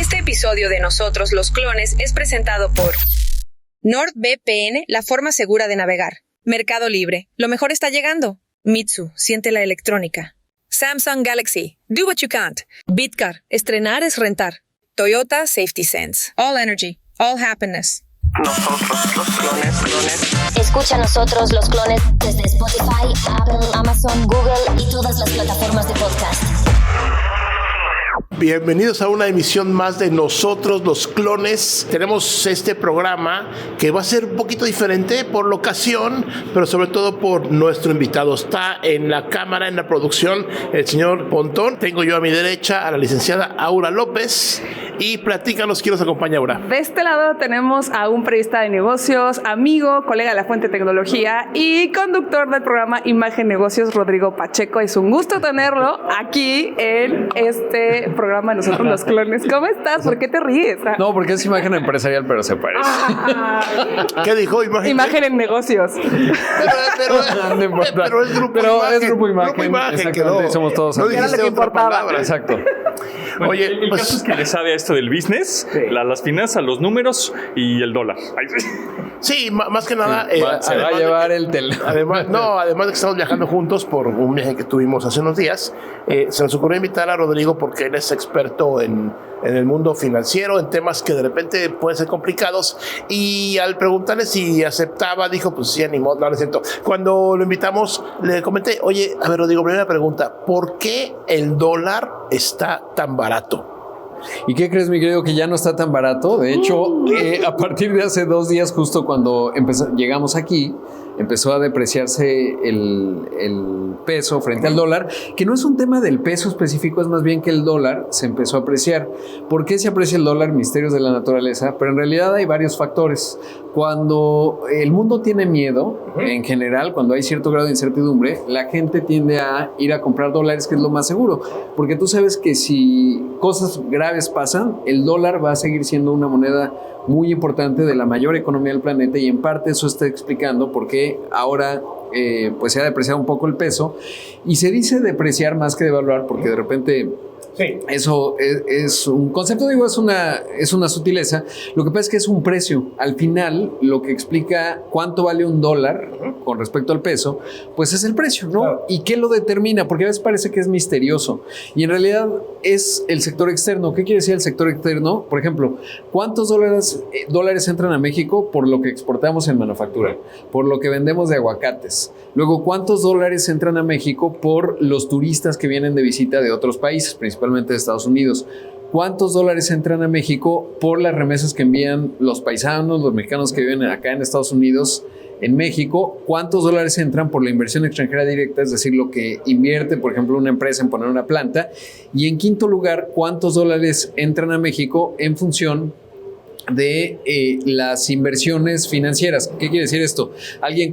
Este episodio de Nosotros los Clones es presentado por NordVPN, la forma segura de navegar. Mercado Libre, lo mejor está llegando. Mitsu, siente la electrónica. Samsung Galaxy, do what you can't. Bitcar, estrenar es rentar. Toyota Safety Sense. All Energy, all happiness. Nosotros los clones. Escucha Nosotros los Clones desde Spotify, Apple, Amazon, Google y todas las plataformas de podcast. Bienvenidos a una emisión más de Nosotros los Clones. Tenemos este programa que va a ser un poquito diferente por la ocasión, pero sobre todo por nuestro invitado. Está en la cámara, en la producción, el señor Pontón. Tengo yo a mi derecha a la licenciada Aura López. Y platícanos quién nos acompaña, Aura. De este lado tenemos a un periodista de negocios, amigo, colega de la Fuente Tecnología y conductor del programa Imagen Negocios, Rodrigo Pacheco. Es un gusto tenerlo aquí en este programa Nosotros los Clones. ¿Cómo estás? ¿Por qué te ríes? No, porque es imagen empresarial, pero se parece. ¿Qué dijo? Imagen en negocios. Pero es Grupo Pero Imagen. es Grupo Imagen. Grupo Imagen Exactamente, quedó. somos todos No así. dijiste Era lo que otra importaba. palabra. Exacto. Oye, el pues, caso es que le sabe a esto del business, Sí. las finanzas, los números y el dólar. Ay, sí. sí, más que nada. Se va a además llevar de que- el teléfono. Además de que estamos viajando juntos por un viaje que tuvimos hace unos días, se nos ocurrió invitar a Rodrigo porque él es experto en el mundo financiero, en temas que de repente pueden ser complicados, y al preguntarle si aceptaba, dijo, pues sí, ni modo, no es cierto. Cuando lo invitamos, le comenté, oye, a ver, Rodrigo, primera pregunta, ¿por qué el dólar está tan barato? ¿Y qué crees, mi querido? Que ya no está tan barato. De hecho, a partir de hace 2 días, justo cuando llegamos aquí, empezó a depreciarse el peso frente al dólar, que no es un tema del peso específico, es más bien que el dólar se empezó a apreciar. ¿Por qué se aprecia el dólar? Misterios de la naturaleza, pero en realidad hay varios factores. Cuando el mundo tiene miedo, en general, cuando hay cierto grado de incertidumbre, la gente tiende a ir a comprar dólares, que es lo más seguro, porque tú sabes que si cosas graves pasan, el dólar va a seguir siendo una moneda muy importante de la mayor economía del planeta, y en parte eso está explicando por qué ahora pues se ha depreciado un poco el peso, y se dice depreciar más que devaluar porque de repente Sí. eso es un concepto, digo, es una sutileza. Lo que pasa es que es un precio. Al final, lo que explica cuánto vale un dólar con respecto al peso, pues es el precio, ¿no? Claro. ¿Y qué lo determina? Porque a veces parece que es misterioso. Y en realidad es el sector externo. ¿Qué quiere decir el sector externo? Por ejemplo, ¿cuántos dólares entran a México por lo que exportamos en manufactura? Por lo que vendemos de aguacates. Luego, ¿cuántos dólares entran a México por los turistas que vienen de visita de otros países, principalmente de Estados Unidos? ¿Cuántos dólares entran a México por las remesas que envían los paisanos, los mexicanos que viven acá en Estados Unidos, en México? ¿Cuántos dólares entran por la inversión extranjera directa, es decir, lo que invierte, por ejemplo, una empresa en poner una planta? Y en quinto lugar, ¿cuántos dólares entran a México en función de las inversiones financieras? ¿Qué quiere decir esto? Alguien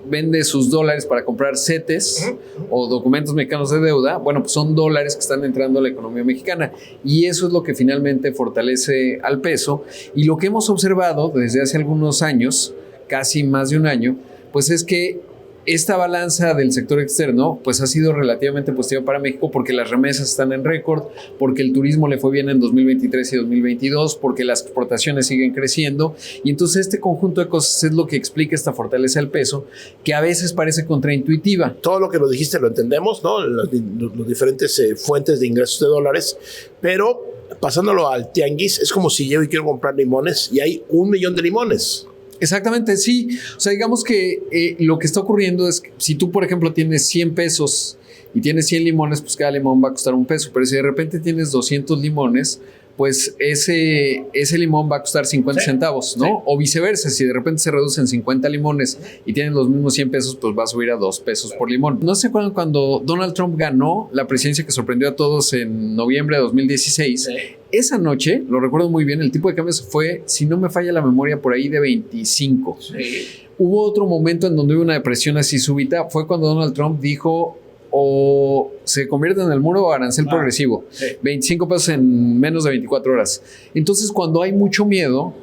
vende sus dólares para comprar CETES o documentos mexicanos de deuda. Bueno, pues son dólares que están entrando a la economía mexicana, y eso es lo que finalmente fortalece al peso. Y lo que hemos observado desde hace algunos años, casi más de un año, pues es que esta balanza del sector externo pues ha sido relativamente positiva para México, porque las remesas están en récord, porque el turismo le fue bien en 2023 y 2022, porque las exportaciones siguen creciendo, y entonces este conjunto de cosas es lo que explica esta fortaleza del peso, que a veces parece contraintuitiva. Todo lo que lo dijiste lo entendemos, ¿no? Los diferentes fuentes de ingresos de dólares, pero pasándolo al tianguis, es como si yo quiero comprar limones y hay 1 millón de limones. Exactamente, sí. O sea, digamos que lo que está ocurriendo es que si tú, por ejemplo, tienes 100 pesos y tienes 100 limones, pues cada limón va a costar $1. Pero si de repente tienes 200 limones, pues ese limón va a costar 50 centavos, ¿no? Sí. O viceversa, si de repente se reducen 50 limones y tienen los mismos 100 pesos, pues va a subir a $2 por limón. ¿No se acuerdan cuando Donald Trump ganó la presidencia, que sorprendió a todos en noviembre de 2016? Sí. Esa noche, lo recuerdo muy bien, el tipo de cambio fue, si no me falla la memoria, por ahí de 25. Sí. Hubo otro momento en donde hubo una depresión así súbita, fue cuando Donald Trump dijo: o se convierte en el muro o arancel progresivo. Sí. 25 pesos en menos de 24 horas. Entonces, cuando hay mucho miedo,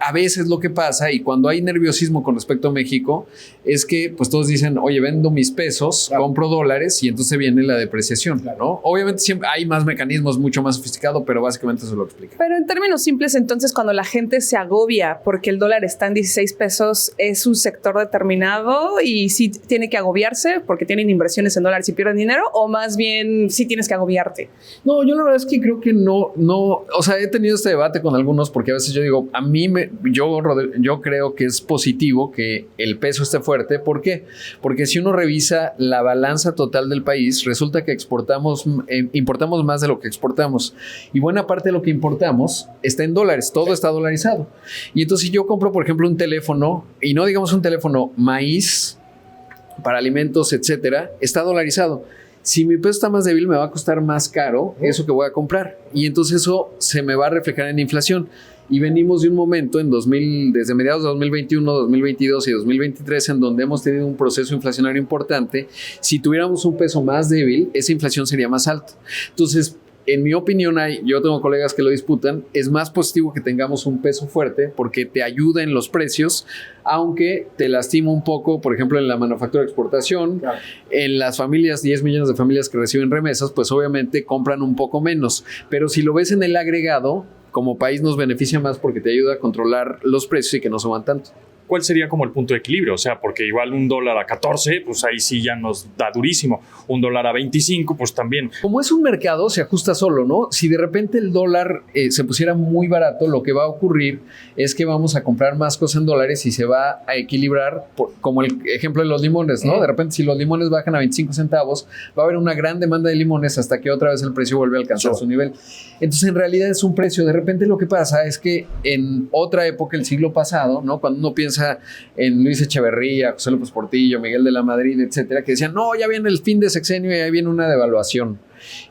a veces lo que pasa, y cuando hay nerviosismo con respecto a México, es que pues todos dicen, oye, vendo mis pesos, compro dólares, y entonces viene la depreciación, ¿no? Obviamente siempre hay más mecanismos mucho más sofisticados, pero básicamente eso lo explica. Pero en términos simples, entonces, cuando la gente se agobia porque el dólar está en 16 pesos, ¿es un sector determinado y sí tiene que agobiarse porque tienen inversiones en dólares y pierden dinero? ¿O más bien sí tienes que agobiarte? No, yo la verdad es que creo que no, o sea, he tenido este debate con algunos porque a veces yo digo, yo creo que es positivo que el peso esté fuerte. ¿Por qué? Porque si uno revisa la balanza total del país, resulta que importamos más de lo que exportamos. Y buena parte de lo que importamos está en dólares, todo está dolarizado. Y entonces si yo compro, por ejemplo, un teléfono, y no digamos un teléfono, maíz para alimentos, etcétera, está dolarizado. Si mi peso está más débil, me va a costar más caro eso que voy a comprar. Y entonces eso se me va a reflejar en inflación. Y venimos de un momento desde mediados de 2021, 2022 y 2023 en donde hemos tenido un proceso inflacionario importante. Si tuviéramos un peso más débil, esa inflación sería más alta. Entonces, en mi opinión, yo tengo colegas que lo disputan, es más positivo que tengamos un peso fuerte porque te ayuda en los precios, aunque te lastima un poco, por ejemplo, en la manufactura de exportación, claro. En las familias, 10 millones de familias que reciben remesas, pues obviamente compran un poco menos. Pero si lo ves en el agregado, como país nos beneficia más porque te ayuda a controlar los precios y que no suban tanto. ¿Cuál sería como el punto de equilibrio? O sea, porque igual un dólar a 14, pues ahí sí ya nos da durísimo. Un dólar a 25, pues también. Como es un mercado, se ajusta solo, ¿no? Si de repente el dólar se pusiera muy barato, lo que va a ocurrir es que vamos a comprar más cosas en dólares y se va a equilibrar, como el ejemplo de los limones, ¿no? De repente, si los limones bajan a 25 centavos, va a haber una gran demanda de limones hasta que otra vez el precio vuelve a alcanzar su nivel. Entonces, en realidad es un precio. De repente lo que pasa es que en otra época, el siglo pasado, ¿no? Cuando uno piensa en Luis Echeverría, José López Portillo, Miguel de la Madrid, etcétera, que decían, no, ya viene el fin de sexenio y ahí viene una devaluación.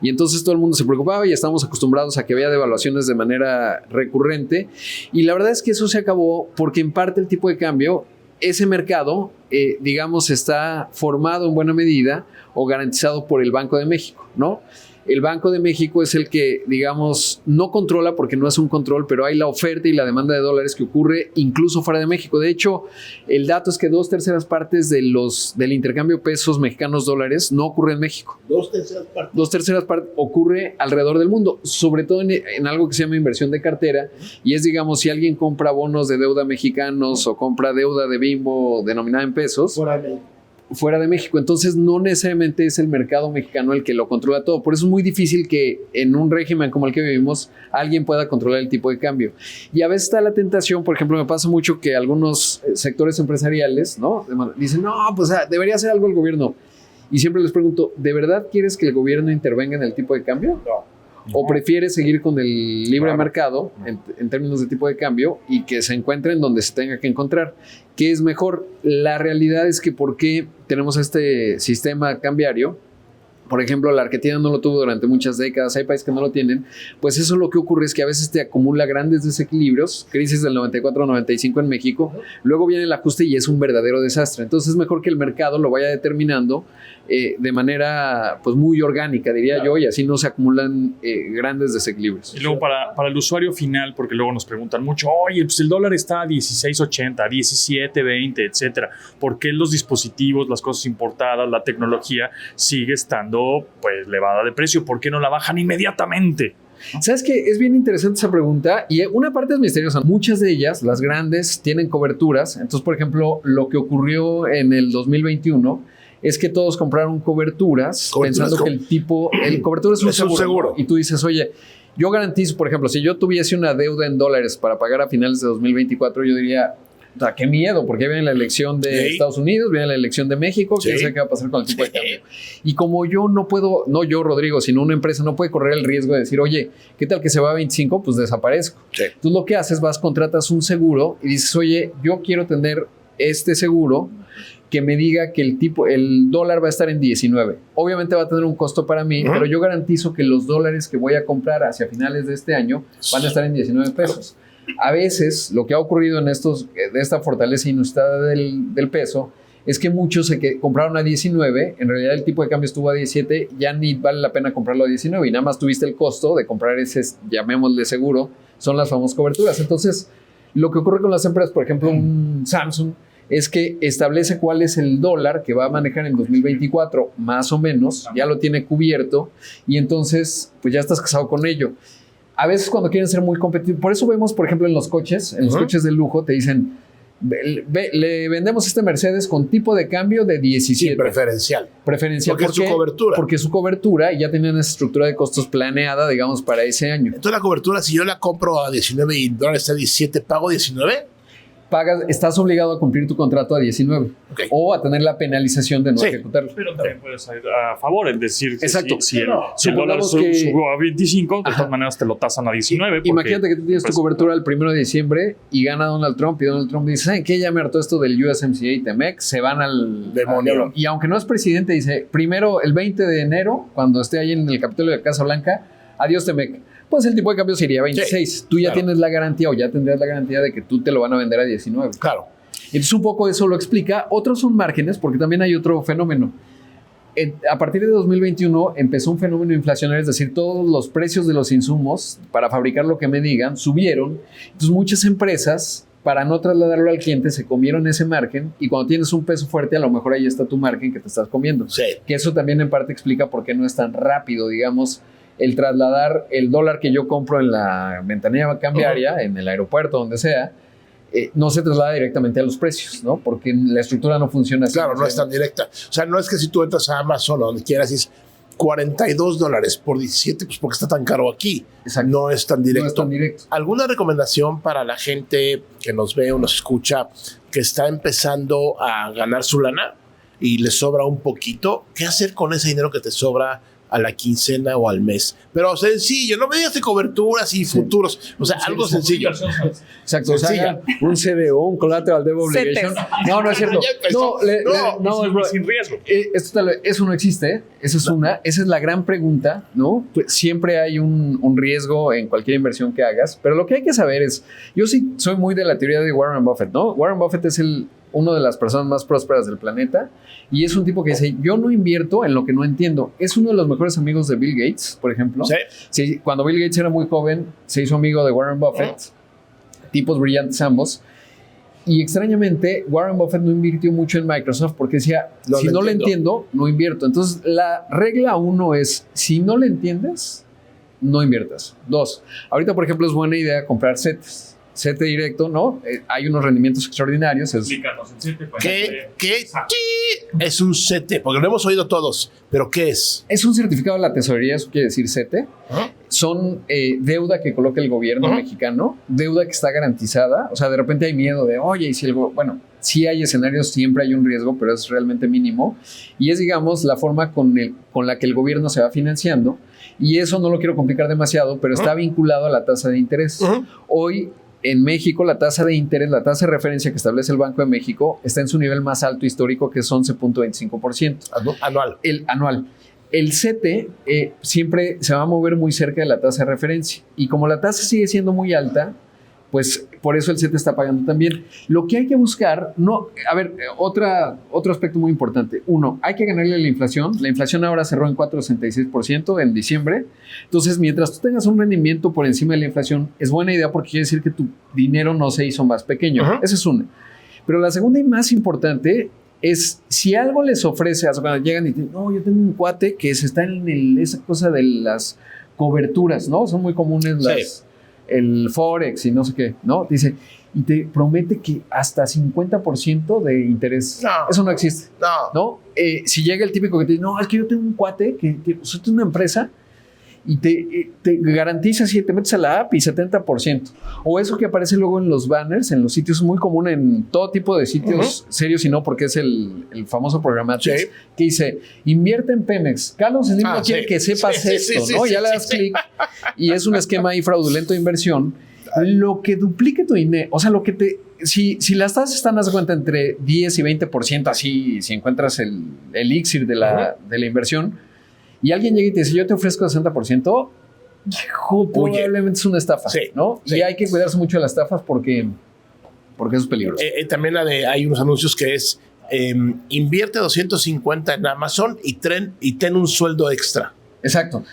Y entonces todo el mundo se preocupaba y estamos acostumbrados a que había devaluaciones de manera recurrente. Y la verdad es que eso se acabó porque en parte el tipo de cambio, ese mercado, digamos, está formado en buena medida o garantizado por el Banco de México, ¿no? El Banco de México es el que, digamos, no controla porque no es un control, pero hay la oferta y la demanda de dólares que ocurre incluso fuera de México. De hecho, el dato es que 2/3 partes del intercambio pesos mexicanos dólares no ocurre en México. 2/3 partes. 2/3 partes ocurre alrededor del mundo, sobre todo en algo que se llama inversión de cartera, y es, digamos, si alguien compra bonos de deuda mexicanos o compra deuda de Bimbo denominada en pesos, fuera de México. Entonces no necesariamente es el mercado mexicano el que lo controla todo. Por eso es muy difícil que en un régimen como el que vivimos alguien pueda controlar el tipo de cambio. Y a veces está la tentación, por ejemplo, me pasa mucho que algunos sectores empresariales, ¿no? Dicen, no, pues debería hacer algo el gobierno. Y siempre les pregunto, ¿de verdad quieres que el gobierno intervenga en el tipo de cambio? No. ¿O prefieres seguir con el libre mercado en términos de tipo de cambio y que se encuentren donde se tenga que encontrar? ¿Qué es mejor? La realidad es que ¿por qué tenemos este sistema cambiario? Por ejemplo, la Argentina no lo tuvo durante muchas décadas, hay países que no lo tienen, pues eso lo que ocurre es que a veces te acumula grandes desequilibrios, crisis del 94-95 en México, luego viene el ajuste y es un verdadero desastre. Entonces es mejor que el mercado lo vaya determinando de manera pues muy orgánica, diría yo, y así no se acumulan grandes desequilibrios. Y luego para el usuario final, porque luego nos preguntan mucho, oye, pues el dólar está a 16.80, 17.20, etcétera. ¿Por qué los dispositivos, las cosas importadas, la tecnología sigue estando pues elevada de precio? ¿Por qué no la bajan inmediatamente? ¿Sabes qué? Es bien interesante esa pregunta y una parte es misteriosa. Muchas de ellas, las grandes, tienen coberturas. Entonces, por ejemplo, lo que ocurrió en el 2021 es que todos compraron coberturas pensando que el cobertura es un seguro. Y tú dices, oye, yo garantizo, por ejemplo, si yo tuviese una deuda en dólares para pagar a finales de 2024, yo diría, o sea, qué miedo, porque viene la elección de Estados Unidos, viene la elección de México, quién sabe qué va a pasar con el tipo de cambio. Y como yo no puedo, no yo, Rodrigo, sino una empresa no puede correr el riesgo de decir, oye, ¿qué tal que se va a 25? Pues desaparezco. Entonces lo que haces, contratas un seguro y dices, oye, yo quiero tener este seguro que me diga que el dólar va a estar en 19. Obviamente va a tener un costo para mí, pero yo garantizo que los dólares que voy a comprar hacia finales de este año van a estar en 19 pesos. A veces lo que ha ocurrido de esta fortaleza inusitada del peso es que muchos compraron a 19, en realidad el tipo de cambio estuvo a 17, ya ni vale la pena comprarlo a 19 y nada más tuviste el costo de comprar ese, llamémosle seguro, son las famosas coberturas. Entonces, lo que ocurre con las empresas, por ejemplo, un Samsung, es que establece cuál es el dólar que va a manejar en 2024, más o menos, ya lo tiene cubierto y entonces, pues ya estás casado con ello. A veces cuando quieren ser muy competitivos, por eso vemos, por ejemplo, en los coches de lujo, te dicen, le vendemos este Mercedes con tipo de cambio de 17. Sí, preferencial. Preferencial. Porque es su cobertura. Porque es su cobertura y ya tenían esa estructura de costos planeada, digamos, para ese año. Entonces la cobertura, si yo la compro a 19 y el dólar está a 17, ¿pago 19? Estás obligado a cumplir tu contrato a 19 o a tener la penalización de no ejecutarlo. Pero también puedes ir a favor, es decir, que exacto. si el dólar subió a 25, de todas maneras te lo tasan a 19. Imagínate que tú tienes tu cobertura el 1 de diciembre y gana Donald Trump y Donald Trump dice, ¿saben qué? Ya me hartó esto del USMCA y TEMEC, se van al demonio. Y aunque no es presidente, dice, primero el 20 de enero, cuando esté ahí en el Capitolio de Casa Blanca, adiós TEMEC. Pues el tipo de cambio sería 26. Sí, tú ya tienes la garantía o ya tendrías la garantía de que tú te lo van a vender a 19. Claro. Entonces un poco eso lo explica. Otros son márgenes, porque también hay otro fenómeno. A partir de 2021 empezó un fenómeno inflacionario, es decir, todos los precios de los insumos para fabricar lo que me digan subieron. Entonces muchas empresas, para no trasladarlo al cliente, se comieron ese margen y cuando tienes un peso fuerte, a lo mejor ahí está tu margen que te estás comiendo. Sí. Que eso también en parte explica por qué no es tan rápido, digamos, el trasladar el dólar que yo compro en la ventanilla cambiaria, en el aeropuerto, donde sea, no se traslada directamente a los precios, ¿no? Porque la estructura no funciona así. Claro, no es tan directa. O sea, no es que si tú entras a Amazon o donde quieras y es $42 por 17, pues porque está tan caro aquí. Exacto. No es tan directo. No es tan directo. ¿Alguna recomendación para la gente que nos ve o nos escucha que está empezando a ganar su lana y le sobra un poquito? ¿Qué hacer con ese dinero que te sobra a la quincena o al mes? Pero sencillo, no me digas de coberturas y futuros, o sea, algo sencillo. Exacto, o sea, un CDO, un Collateral Debt Obligation. No es cierto. No, sin riesgo. Eso no existe, esa es la gran pregunta, ¿no? Pues siempre hay un riesgo en cualquier inversión que hagas, pero lo que hay que saber es, yo sí soy muy de la teoría de Warren Buffett, ¿no? Warren Buffett es uno de las personas más prósperas del planeta y es un tipo que dice, yo no invierto en lo que no entiendo. Es uno de los mejores amigos de Bill Gates, por ejemplo. Sí, cuando Bill Gates era muy joven, se hizo amigo de Warren Buffett, tipos brillantes ambos. Y extrañamente, Warren Buffett no invirtió mucho en Microsoft porque decía, si no le entiendo, no invierto. Entonces, la regla 1 es, si no le entiendes, no inviertas. 2, ahorita, por ejemplo, es buena idea comprar CETES. CETE directo, ¿no? Hay unos rendimientos extraordinarios. Explícanos el CETE. ¿Qué es un CETE? Porque lo hemos oído todos, pero ¿qué es? Es un certificado de la tesorería, eso quiere decir CETE. Son deuda que coloca el gobierno mexicano, deuda que está garantizada. O sea, de repente hay miedo de, oye, y si bueno, sí hay escenarios, siempre hay un riesgo, pero es realmente mínimo. Y es, digamos, la forma con la que el gobierno se va financiando. Y eso no lo quiero complicar demasiado, pero está vinculado a la tasa de interés. Hoy, en México, la tasa de interés, la tasa de referencia que establece el Banco de México está en su nivel más alto histórico, que es 11.25%. Anual. Anual. El CETE siempre se va a mover muy cerca de la tasa de referencia. Y como la tasa sigue siendo muy alta, pues por eso el CETE está pagando también. Lo que hay que buscar, otro aspecto muy importante. 1, hay que ganarle a la inflación. La inflación ahora cerró en 4.66% en diciembre. Entonces, mientras tú tengas un rendimiento por encima de la inflación, es buena idea porque quiere decir que tu dinero no se hizo más pequeño. Esa es una. Pero la segunda y más importante es, si algo les ofrece, cuando llegan y dicen, no, yo tengo un cuate que se está en esa cosa de las coberturas, ¿no? Son muy comunes el Forex y no sé qué, ¿no? Dice, y te promete que hasta 50% de interés. No. Eso no existe. No. Si llega el típico que te dice, no, es que yo tengo un cuate que es una empresa y te garantiza, si te metes a la app, y 70%. O eso que aparece luego en los banners, en los sitios, muy común en todo tipo de sitios serios, y no porque es el famoso Programmatic, que dice, invierte en Pemex. Carlos Slim no quiere que sepas esto, ¿no? Ya le das clic y es un esquema ahí fraudulento de inversión. Lo que duplique tu dinero, o sea, lo que si las tasas están, haz de cuenta, entre 10 y 20%, así, si encuentras el elixir de la inversión, y alguien llega y te dice, yo te ofrezco 60%, probablemente es una estafa, ¿no? Y hay que cuidarse mucho de las estafas porque eso es peligroso. También hay unos anuncios que es invierte 250 en Amazon y ten un sueldo extra. Exacto.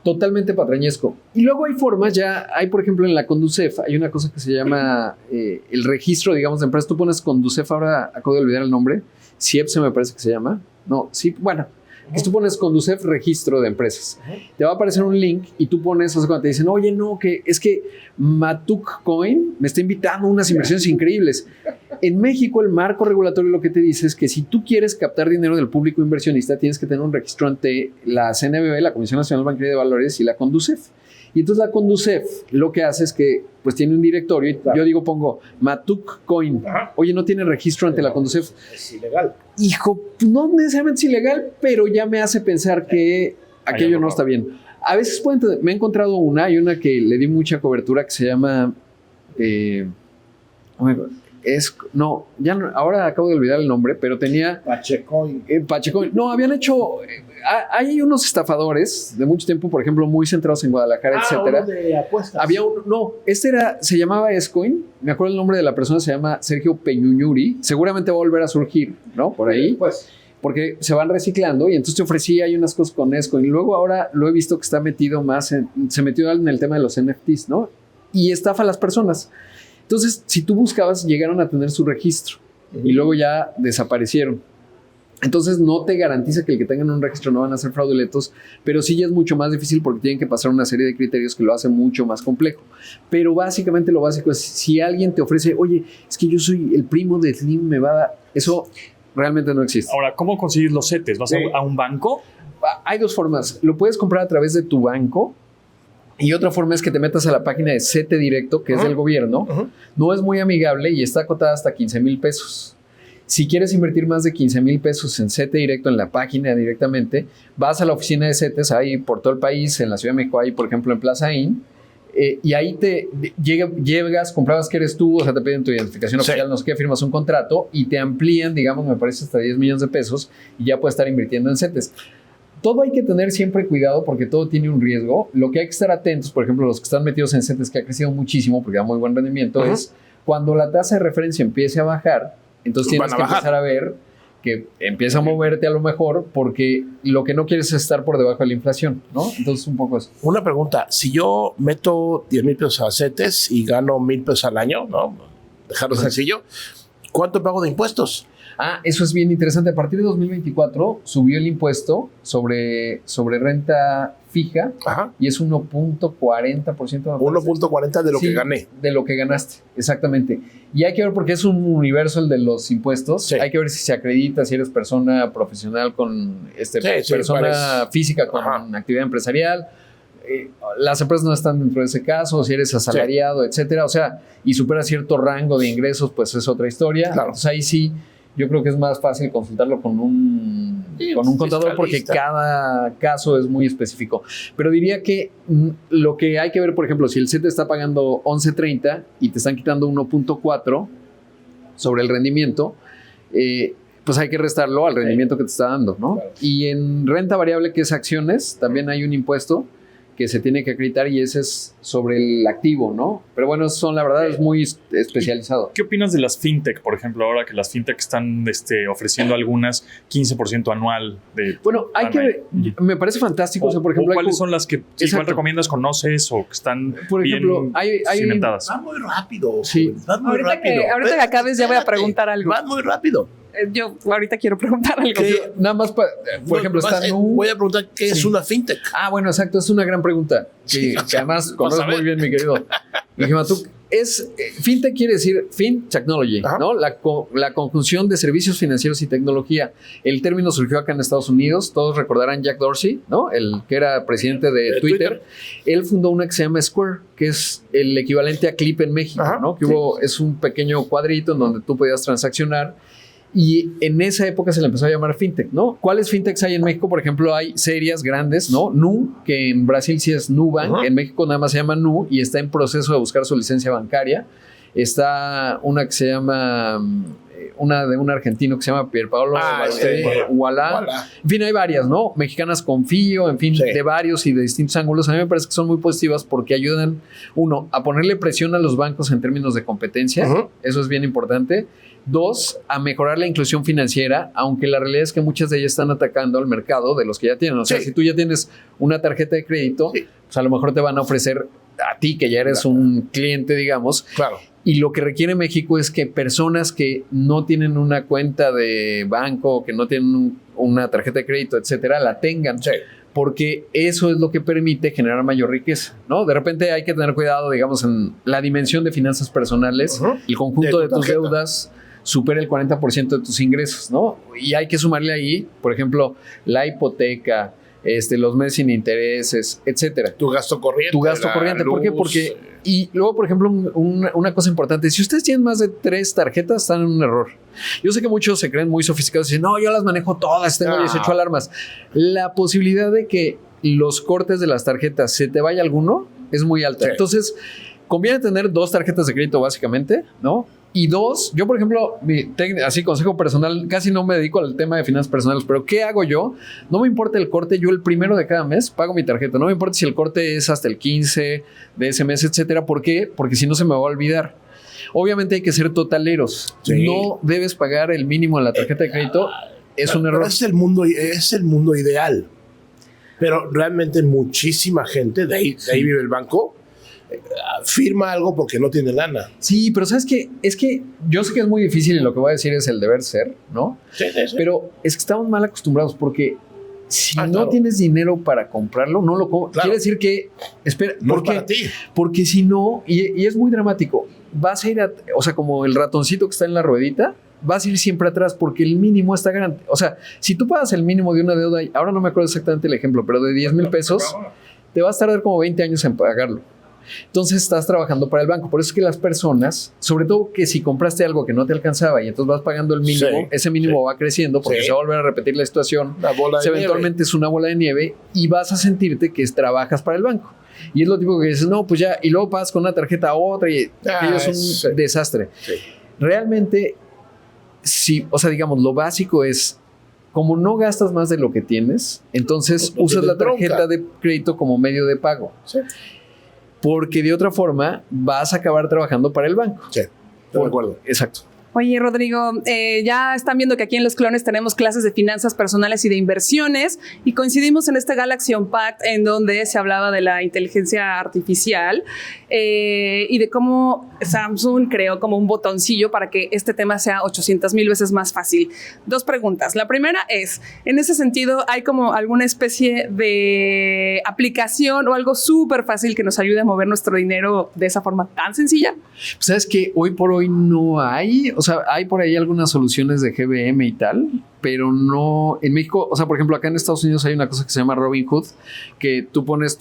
Totalmente patrañesco. Y luego hay formas, hay por ejemplo en la Conducef, hay una cosa que se llama el registro, digamos, de empresas. Tú pones Conducef, ahora acabo de olvidar el nombre, CIEPSE me parece que se llama. No, sí, bueno, que tú pones Conducef registro de empresas. Te va a aparecer un link y tú pones, o sea, cuando te dicen, oye, no, que es que Matuk Coin me está invitando a unas inversiones increíbles. En México, el marco regulatorio lo que te dice es que si tú quieres captar dinero del público inversionista, tienes que tener un registro ante la CNBV, la Comisión Nacional Bancaria de Valores, y la Conducef. Y entonces la Conducef lo que hace es que pues tiene un directorio y yo pongo Matuk Coin. Oye, no tiene registro ante la Conducef. Es ilegal. Hijo, no necesariamente es ilegal, pero ya me hace pensar que aquello no está bien. A veces me he encontrado hay una que le di mucha cobertura que se llama ahora acabo de olvidar el nombre, pero tenía Pachecoin. Pachecoin. No, habían hecho hay unos estafadores de mucho tiempo, por ejemplo, muy centrados en Guadalajara, etcétera. Uno de apuestas. Había se llamaba Escoin. Me acuerdo el nombre de la persona, se llama Sergio Peñuñuri. Seguramente va a volver a surgir, ¿no? Por ahí. Pues. Porque se van reciclando y entonces te ofrecía hay unas cosas con Escoin. Y luego ahora lo he visto que está metido se metió en el tema de los NFTs, ¿no? Y estafa a las personas. Entonces, si tú buscabas, llegaron a tener su registro y luego ya desaparecieron. Entonces, no te garantiza que el que tengan un registro no van a ser fraudulentos, pero sí ya es mucho más difícil porque tienen que pasar una serie de criterios que lo hacen mucho más complejo. Pero básicamente lo básico es, si alguien te ofrece, oye, es que yo soy el primo de Slim, me va a dar... Eso realmente no existe. Ahora, ¿cómo consigues los CETES? ¿Vas a un banco? Hay dos formas. Lo puedes comprar a través de tu banco. Y otra forma es que te metas a la página de CETE Directo, que es del gobierno. No es muy amigable y está acotada hasta 15,000 pesos. Si quieres invertir más de 15,000 pesos en CETE Directo, en la página directamente, vas a la oficina de CETES, ahí por todo el país, en la Ciudad de México, ahí por ejemplo en Plaza IN, y ahí llegas, comprabas que eres tú, o sea, te piden tu identificación oficial, no sé qué, firmas un contrato y te amplían, digamos, me parece hasta 10 millones de pesos y ya puedes estar invirtiendo en CETES. Todo hay que tener siempre cuidado porque todo tiene un riesgo. Lo que hay que estar atentos, por ejemplo, los que están metidos en CETES, que ha crecido muchísimo porque da muy buen rendimiento, es cuando la tasa de referencia empiece a bajar, entonces tienes que empezar a ver que empieza a moverte a lo mejor porque lo que no quieres es estar por debajo de la inflación, ¿no? Entonces un poco eso. Una pregunta, si yo meto 10,000 pesos a CETES y gano 1,000 pesos al año, ¿no? Dejarlo sencillo, ¿cuánto pago de impuestos? Eso es bien interesante. A partir de 2024 subió el impuesto sobre renta fija y es 1.40%. 1.40 de lo que gané. De lo que ganaste, exactamente. Y hay que ver, porque es un universo el de los impuestos. Sí. Hay que ver si se acredita, si eres persona profesional con persona física con actividad empresarial. Las empresas no están dentro de ese caso, si eres asalariado, etcétera. O sea, y supera cierto rango de ingresos, pues es otra historia. Claro. Entonces ahí sí, yo creo que es más fácil consultarlo con un contador porque cada caso es muy específico. Pero diría que lo que hay que ver, por ejemplo, si el CETE está pagando 11.30 y te están quitando 1.4 sobre el rendimiento, pues hay que restarlo al rendimiento que te está dando, ¿no? Claro. Y en renta variable, que es acciones, también hay un impuesto que se tiene que acreditar y ese es sobre el activo, ¿no? Pero bueno, la verdad es muy especializado. ¿Qué opinas de las fintech, por ejemplo, ahora que las fintech están ofreciendo algunas 15% anual? Bueno, me parece fantástico. O sea, por ejemplo, ¿cuáles son las que igual recomiendas, conoces o que están por ejemplo, bien cimentadas? Va muy rápido. Sí. Va muy rápido. Ahorita que acabes ya voy a preguntar algo. Va muy rápido. Yo ahorita quiero preguntar algo. Nada más, por ejemplo, voy a preguntar qué es una fintech. Bueno, exacto, es una gran pregunta. Que además conoces muy bien, mi querido Matuk. Fintech quiere decir Fin Technology, ¿no? La conjunción de servicios financieros y tecnología. El término surgió acá en Estados Unidos. Todos recordarán Jack Dorsey, ¿no? El que era presidente de Twitter. Él fundó una que se llama Square, que es el equivalente a Clip en México, ¿no? Que es un pequeño cuadrito en donde tú podías transaccionar. Y en esa época se le empezó a llamar fintech, ¿no? ¿Cuáles fintechs hay en México? Por ejemplo, hay serias grandes, ¿no? Nu, que en Brasil sí es Nubank, en México nada más se llama Nu y está en proceso de buscar su licencia bancaria. Está una que se llama una de un argentino que se llama Pierpaolo Ualá. En fin, hay varias, ¿no? Mexicanas Confío, en fin, de varios y de distintos ángulos. A mí me parece que son muy positivas porque ayudan, uno, a ponerle presión a los bancos en términos de competencia. Eso es bien importante. Dos, a mejorar la inclusión financiera, aunque la realidad es que muchas de ellas están atacando al mercado de los que ya tienen. O sea, si tú ya tienes una tarjeta de crédito, pues a lo mejor te van a ofrecer a ti, que ya eres un cliente, digamos. Claro. Y lo que requiere México es que personas que no tienen una cuenta de banco, que no tienen una tarjeta de crédito, etcétera, la tengan. Sí. Porque eso es lo que permite generar mayor riqueza, ¿no? De repente hay que tener cuidado, digamos, en la dimensión de finanzas personales. El conjunto de tus deudas supera el 40% de tus ingresos, ¿no? Y hay que sumarle ahí, por ejemplo, la hipoteca, los meses sin intereses, etcétera. Tu gasto corriente. ¿Por qué? Porque, y luego, por ejemplo, una cosa importante, si ustedes tienen más de 3 tarjetas, están en un error. Yo sé que muchos se creen muy sofisticados y dicen, no, yo las manejo todas, tengo 18 alarmas. La posibilidad de que los cortes de las tarjetas se te vaya alguno es muy alta. Sí. Entonces, conviene tener 2 tarjetas de crédito básicamente, ¿no? Y 2, yo por ejemplo, así consejo personal, casi no me dedico al tema de finanzas personales, pero ¿qué hago yo? No me importa el corte, yo el primero de cada mes pago mi tarjeta, no me importa si el corte es hasta el 15 de ese mes, etcétera. ¿Por qué? Porque si no se me va a olvidar. Obviamente hay que ser totaleros. Sí. No debes pagar el mínimo en la tarjeta de crédito, es un error. Pero es el mundo ideal. Pero realmente muchísima gente, de ahí vive el banco, firma algo porque no tiene lana. Sí, pero ¿sabes qué? Es que yo sé que es muy difícil y lo que voy a decir es el deber ser, ¿no? Sí. Pero es que estamos mal acostumbrados porque si no tienes dinero para comprarlo, no lo compras. Quiere decir que, espera, no es para ti. Porque si no, y es muy dramático, vas a ir o sea, como el ratoncito que está en la ruedita, vas a ir siempre atrás porque el mínimo está garantizado. O sea, si tú pagas el mínimo de una deuda, ahora no me acuerdo exactamente el ejemplo, pero de 10,000 pesos, te vas a tardar como 20 años en pagarlo. Entonces estás trabajando para el banco. Por eso es que las personas, sobre todo que si compraste algo que no te alcanzaba y entonces vas pagando el mínimo, ese mínimo va creciendo porque se va a volver a repetir la situación. Eventualmente es una bola de nieve y vas a sentirte que trabajas para el banco. Y es lo típico que dices, no, pues ya, y luego pagas con una tarjeta a otra y aquello es un desastre. Sí. Realmente, sí, o sea, digamos, lo básico es, como no gastas más de lo que tienes, entonces usas la tarjeta de crédito como medio de pago. Sí. Porque de otra forma vas a acabar trabajando para el banco. Sí, estoy de acuerdo. Exacto. Oye, Rodrigo, ya están viendo que aquí en Los Clones tenemos clases de finanzas personales y de inversiones y coincidimos en este Galaxy Unpacked en donde se hablaba de la inteligencia artificial y de cómo Samsung creó como un botoncillo para que este tema sea 800,000 veces más fácil. 2 preguntas. La primera es, en ese sentido, ¿hay como alguna especie de aplicación o algo súper fácil que nos ayude a mover nuestro dinero de esa forma tan sencilla? ¿Sabes qué? Hoy por hoy no hay. O sea, hay por ahí algunas soluciones de GBM y tal, pero no en México. O sea, por ejemplo, acá en Estados Unidos hay una cosa que se llama Robinhood, que tú pones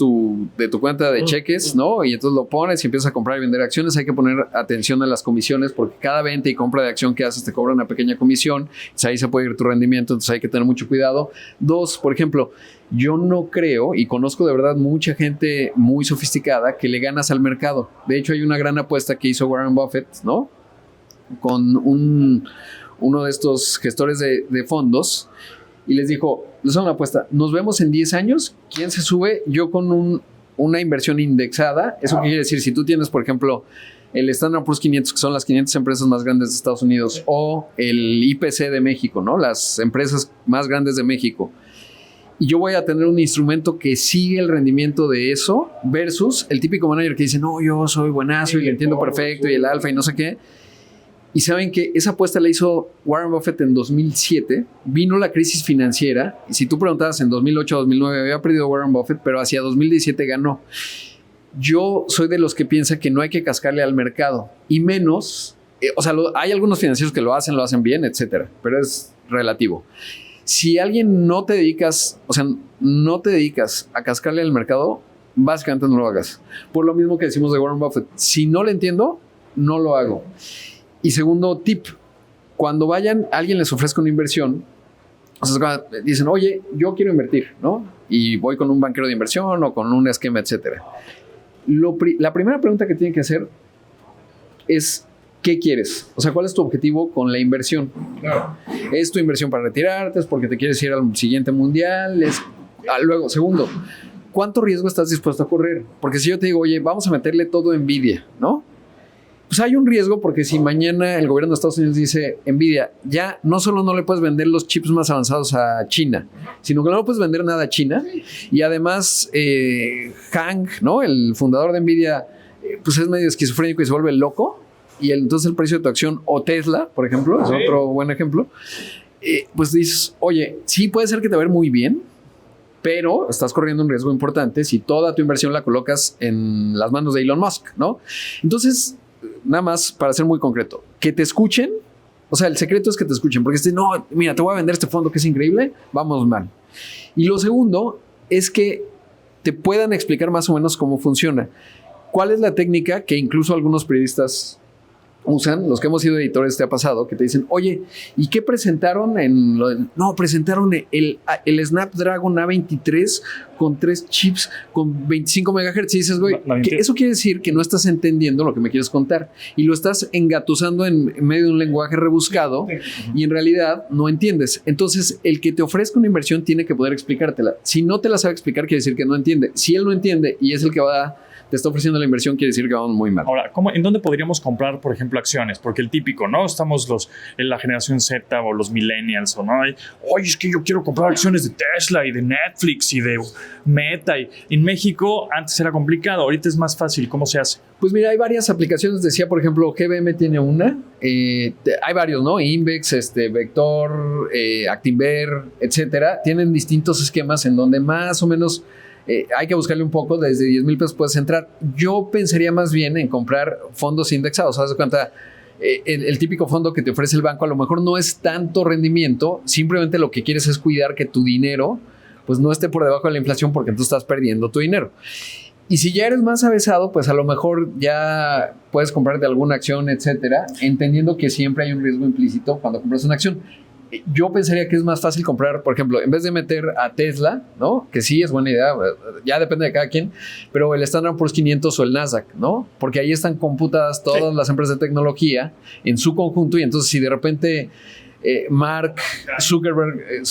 de tu cuenta de cheques, ¿no? Y entonces lo pones y empiezas a comprar y vender acciones. Hay que poner atención a las comisiones porque cada venta y compra de acción que haces te cobra una pequeña comisión. Entonces ahí se puede ir tu rendimiento, entonces hay que tener mucho cuidado. 2, por ejemplo, yo no creo, y conozco de verdad mucha gente muy sofisticada, que le ganas al mercado. De hecho, hay una gran apuesta que hizo Warren Buffett, ¿no? Con uno de estos gestores de fondos y les dijo, les hago una apuesta, nos vemos en 10 años, ¿quién se sube? Yo con una inversión indexada. ¿Eso qué quiere decir? Si tú tienes, por ejemplo, el Standard Poor's 500, que son las 500 empresas más grandes de Estados Unidos, o el IPC de México, ¿no? Las empresas más grandes de México, y yo voy a tener un instrumento que sigue el rendimiento de eso versus el típico manager que dice, no, yo soy buenazo y le entiendo perfecto y el alfa y no sé qué. Y saben que esa apuesta la hizo Warren Buffett en 2007. Vino la crisis financiera. Y si tú preguntabas en 2008 o 2009, había perdido Warren Buffett, pero hacia 2017 ganó. Yo soy de los que piensa que no hay que cascarle al mercado. Y menos, o sea, hay algunos financieros que lo hacen bien, etcétera. Pero es relativo. Si alguien no te dedicas a cascarle al mercado, básicamente no lo hagas. Por lo mismo que decimos de Warren Buffett. Si no le entiendo, no lo hago. Y segundo tip, cuando alguien les ofrezca una inversión, o sea, dicen, oye, yo quiero invertir, ¿no? Y voy con un banquero de inversión o con un esquema, etcétera. La primera pregunta que tienen que hacer es, ¿qué quieres? O sea, ¿cuál es tu objetivo con la inversión? Claro. ¿Es tu inversión para retirarte? ¿Es porque te quieres ir al siguiente mundial? Luego, segundo, ¿cuánto riesgo estás dispuesto a correr? Porque si yo te digo, oye, vamos a meterle todo Nvidia, ¿no? Pues hay un riesgo porque si mañana el gobierno de Estados Unidos dice, Nvidia, ya no solo no le puedes vender los chips más avanzados a China, sino que no le puedes vender nada a China. Y además, Hang, ¿no? El fundador de Nvidia, pues es medio esquizofrénico y se vuelve loco. Y entonces el precio de tu acción, o Tesla, por ejemplo, es otro buen ejemplo, pues dices, oye, sí puede ser que te va a ir muy bien, pero estás corriendo un riesgo importante si toda tu inversión la colocas en las manos de Elon Musk, ¿no? Entonces, nada más para ser muy concreto, que te escuchen, o sea, el secreto es que te escuchen, porque no, mira, te voy a vender este fondo que es increíble, vamos mal. Y lo segundo es que te puedan explicar más o menos cómo funciona. ¿Cuál es la técnica que incluso algunos periodistas usan? Los que hemos sido editores, te ha pasado que te dicen, oye, ¿y qué presentaron? Presentaron el Snapdragon A23 con 3 chips con 25 MHz. Y dices, güey, eso quiere decir que no estás entendiendo lo que me quieres contar y lo estás engatusando en medio de un lenguaje rebuscado y en realidad no entiendes. Entonces, el que te ofrezca una inversión tiene que poder explicártela. Si no te la sabe explicar, quiere decir que no entiende. Si él no entiende y es el que te está ofreciendo la inversión, quiere decir que vamos muy mal. Ahora, ¿en dónde podríamos comprar, por ejemplo, acciones? Porque el típico, ¿no? Estamos en la generación Z o los millennials, ¿o no? Oye, es que yo quiero comprar acciones de Tesla y de Netflix y de Meta. Y en México antes era complicado, ahorita es más fácil. ¿Cómo se hace? Pues mira, hay varias aplicaciones. Decía, por ejemplo, GBM tiene una. Hay varios, ¿no? Invex, Vector, Actinver, etcétera. Tienen distintos esquemas en donde más o menos hay que buscarle un poco. Desde 10 mil pesos puedes entrar. Yo pensaría más bien en comprar fondos indexados. ¿Haz de cuenta? El típico fondo que te ofrece el banco a lo mejor no es tanto rendimiento, simplemente lo que quieres es cuidar que tu dinero pues no esté por debajo de la inflación, porque tú estás perdiendo tu dinero. Y si ya eres más avesado, pues a lo mejor ya puedes comprarte alguna acción, etcétera, entendiendo que siempre hay un riesgo implícito cuando compras una acción. Yo pensaría que es más fácil comprar, por ejemplo, en vez de meter a Tesla, ¿no? Que sí es buena idea, ya depende de cada quien, pero el Standard & Poor's 500 o el Nasdaq, ¿no? Porque ahí están computadas todas las empresas de tecnología en su conjunto, y entonces si de repente Mark Zuckerberg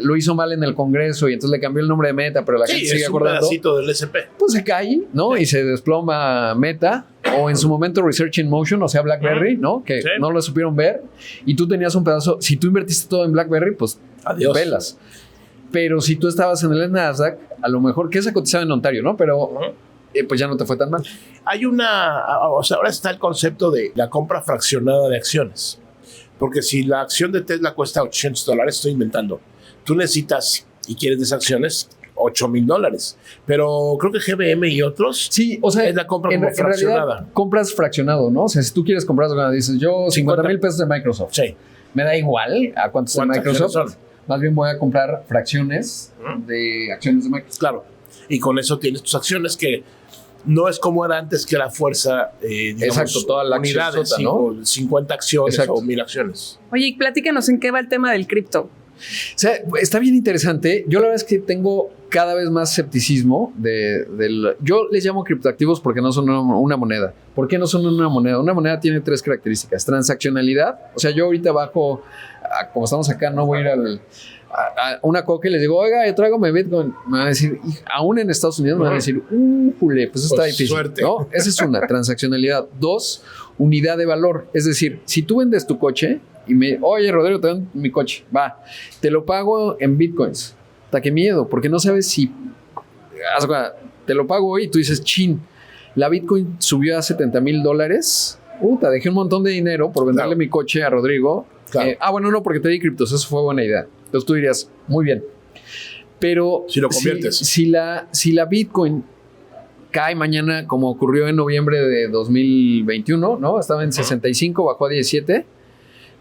lo hizo mal en el Congreso y entonces le cambió el nombre de Meta, pero la gente sigue acordando. Es un pedacito del SP. Pues se cae, ¿no? Y se desploma Meta, o en su momento Research in Motion, o sea, BlackBerry, ¿no? Que no lo supieron ver y tú tenías un pedazo. Si tú invertiste todo en BlackBerry, pues adiós, pelas. Pero si tú estabas en el Nasdaq, a lo mejor, que se cotizaba en Ontario, ¿no? Pero pues ya no te fue tan mal. Hay o sea, ahora está el concepto de la compra fraccionada de acciones. Porque si la acción de Tesla cuesta $800, estoy inventando, tú necesitas y quieres de esas acciones $8,000. Pero creo que GBM y otros, sí, o sea, es la compra como fraccionada. En realidad, compras fraccionado, ¿no? O sea, si tú quieres comprar, dices, yo 50,000 pesos de Microsoft. Sí. Me da igual a cuántos de Microsoft. Más bien voy a comprar fracciones de acciones de Microsoft. Claro. Y con eso tienes tus acciones que no es como era antes, que era fuerza, digamos, exacto, toda la unidades, ¿no? 50 acciones. Exacto. O 1,000 acciones. Oye, y platícanos en qué va el tema del cripto. O sea, está bien interesante. Yo la verdad es que tengo cada vez más escepticismo yo les llamo criptoactivos porque no son una moneda. ¿Por qué no son una moneda? Una moneda tiene 3 características. Transaccionalidad. O sea, yo ahorita bajo, como estamos acá, no voy a ir a una coca y les digo, oiga, yo traigo mi Bitcoin. Me van a decir, aún en Estados Unidos me van a decir, jule, pues está difícil. Suerte. ¿No? Esa es una, transaccionalidad. 2, unidad de valor. Es decir, si tú vendes tu coche y oye, Rodrigo, te vendo mi coche, te lo pago en Bitcoins. Hasta qué miedo, porque no sabes si te lo pago hoy y tú dices, chin, la Bitcoin subió a $70,000. Dejé un montón de dinero por venderle mi coche a Rodrigo. Claro. Bueno, no, porque te di criptos, eso fue buena idea. Entonces tú dirías, muy bien. Pero si lo conviertes. Si la Bitcoin cae mañana, como ocurrió en noviembre de 2021, ¿no? Estaba en 65, bajó a 17.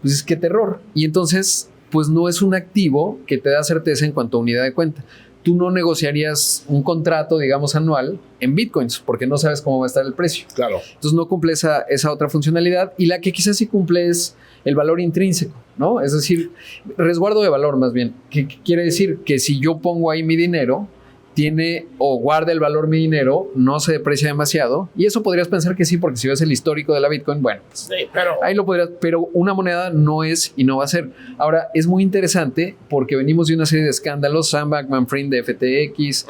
Pues es que terror. Y entonces, pues no es un activo que te da certeza en cuanto a unidad de cuenta. Tú no negociarías un contrato, digamos, anual en Bitcoins, porque no sabes cómo va a estar el precio. Claro. Entonces no cumple esa otra funcionalidad. Y la que quizás sí cumple es el valor intrínseco, ¿no? Es decir, resguardo de valor más bien. ¿Qué quiere decir? Que si yo pongo ahí mi dinero tiene o guarda el valor mi dinero, no se deprecia demasiado, y eso podrías pensar que sí, porque si ves el histórico de la Bitcoin, bueno, pues, Sí, pero ahí lo podrías, pero una moneda no es y no va a ser. Ahora, es muy interesante porque venimos de una serie de escándalos, Sam Bankman-Fried de FTX,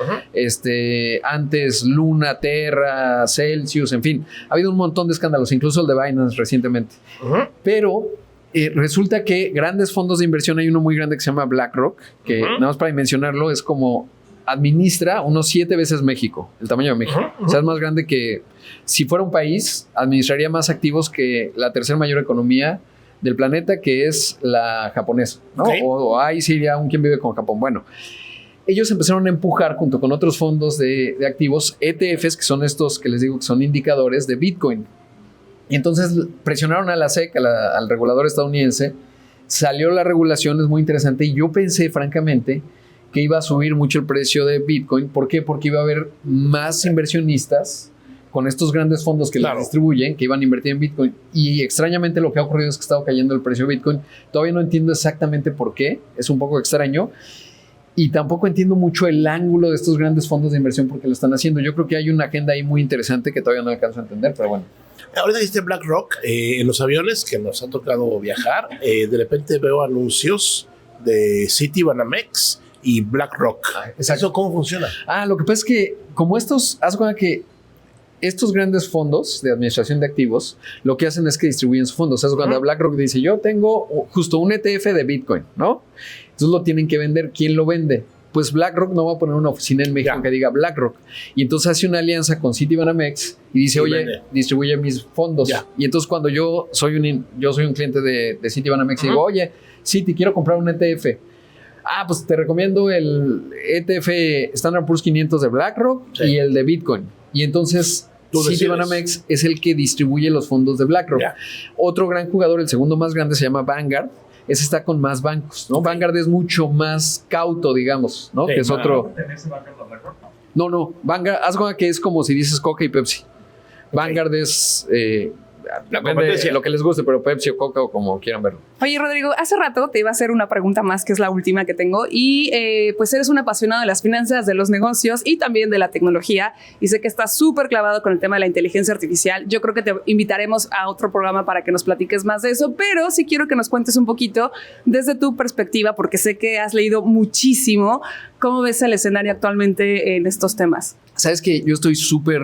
antes Luna, Terra, Celsius, en fin, ha habido un montón de escándalos, incluso el de Binance recientemente. Pero resulta que grandes fondos de inversión, hay uno muy grande que se llama BlackRock, que nada más para mencionarlo, es como administra unos 7 veces México, el tamaño de México. O sea, es más grande que, si fuera un país, administraría más activos que la tercera mayor economía del planeta, que es la japonesa, ¿no? Ok. O ahí sí iría un quien vive con Japón. Bueno, ellos empezaron a empujar junto con otros fondos de activos, ETFs, que son estos que les digo que son indicadores de Bitcoin. Y entonces presionaron a la SEC, al regulador estadounidense, salió la regulación, es muy interesante, y yo pensé francamente que iba a subir mucho el precio de Bitcoin. ¿Por qué? Porque iba a haber más inversionistas con estos grandes fondos que les distribuyen, que iban a invertir en Bitcoin. Y extrañamente lo que ha ocurrido es que ha estado cayendo el precio de Bitcoin. Todavía no entiendo exactamente por qué, es un poco extraño. Y tampoco entiendo mucho el ángulo de estos grandes fondos de inversión porque lo están haciendo. Yo creo que hay una agenda ahí muy interesante que todavía no alcanzo a entender, pero bueno. ahorita dijiste BlackRock, en los aviones que nos ha tocado viajar, de repente veo anuncios de Citibanamex y BlackRock. Exacto. ¿Eso cómo funciona? Lo que pasa es que como haz cuenta que estos grandes fondos de administración de activos lo que hacen es que distribuyen sus fondos. Haz cuenta, BlackRock dice, yo tengo justo un ETF de Bitcoin, ¿no? Entonces lo tienen que vender. ¿Quién lo vende? Pues BlackRock no va a poner una oficina en México que diga BlackRock. Y entonces hace una alianza con Citibanamex y dice, oye, distribuye mis fondos. Y entonces cuando yo soy un cliente de Citibanamex y digo, oye, Citi, quiero comprar un ETF. Pues te recomiendo el ETF Standard Poor's 500 de BlackRock y el de Bitcoin. Y entonces Citibanamex es el que distribuye los fondos de BlackRock. Otro gran jugador, el segundo más grande, se llama Vanguard. Ese está con más bancos, ¿no? Vanguard es mucho más cauto, digamos, ¿no? Que es otro. No. Vanguard, haz cuenta que es como si dices Coca y Pepsi. Vanguard es la competencia, lo que les guste, pero Pepsi o Coca o como quieran verlo. Oye, Rodrigo, hace rato te iba a hacer una pregunta más, que es la última que tengo, y pues eres un apasionado de las finanzas, de los negocios y también de la tecnología, y sé que estás súper clavado con el tema de la inteligencia artificial. Yo creo que te invitaremos a otro programa para que nos platiques más de eso, pero sí quiero que nos cuentes un poquito desde tu perspectiva, porque sé que has leído muchísimo. ¿Cómo ves el escenario actualmente en estos temas? Sabes que yo estoy súper,